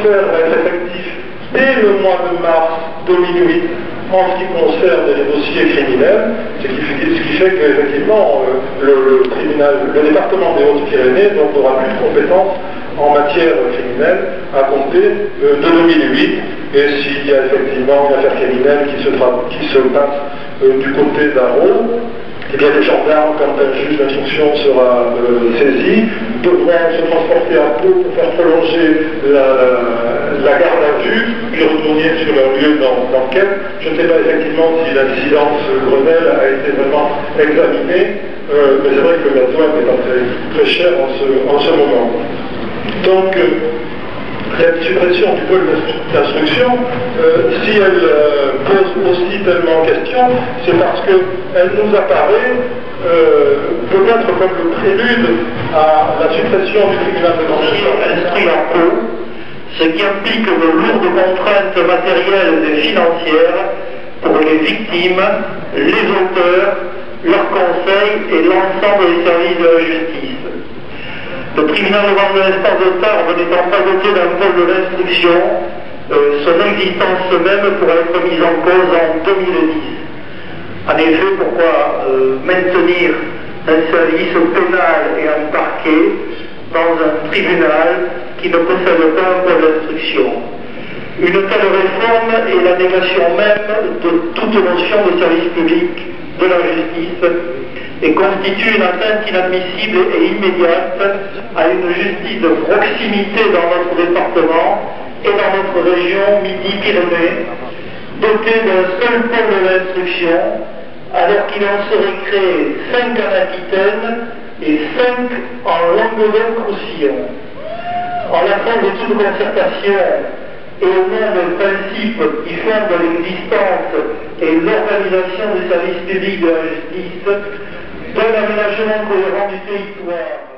transfert va être effectif dès le mois de mars 2008 en ce qui concerne les dossiers criminels, ce qui fait qu'effectivement le département des Hautes-Pyrénées n'aura plus de compétences en matière criminelle à compter de 2008, et s'il y a effectivement une affaire criminelle qui se passe du côté d'Arreau, eh bien les gendarmes, quand un juge d'instruction sera saisi, devront se transporter à Pau pour faire prolonger la garde à vue, puis retourner sur leur lieu d'enquête. Je ne sais pas effectivement si l'incidence Grenelle a été vraiment examinée, mais c'est vrai que la douane n'est pas très chère en ce moment. Donc, cette suppression du pôle d'instruction, si elle pose aussi tellement question, c'est parce qu'elle nous apparaît peut-être comme le prélude à la suppression du tribunal de grande instance inscrit en Pau, ce qui implique de lourdes contraintes matérielles et financières pour les victimes, les auteurs, leurs conseils et l'ensemble des services de la justice. Le tribunal de grande instance de Tarbes n'étant pas doté d'un pôle de l'instruction, son existence même pourrait être mise en cause en 2010. En effet, pourquoi maintenir un service pénal et un parquet dans un tribunal qui ne possède pas un pôle d'instruction? Une telle réforme est la négation même de toute notion de service public de la justice et constitue une atteinte inadmissible et immédiate à une justice de proximité dans notre département et dans notre région Midi-Pyrénées, dotée d'un seul pôle d'instruction, alors qu'il en serait créé 5 en Aquitaine et 5 en Languedoc-Roussillon. En l'absence de toute concertation et au nom d'un principe qui fonde l'existence et l'organisation du service public de la justice, d'un aménagement cohérent du territoire.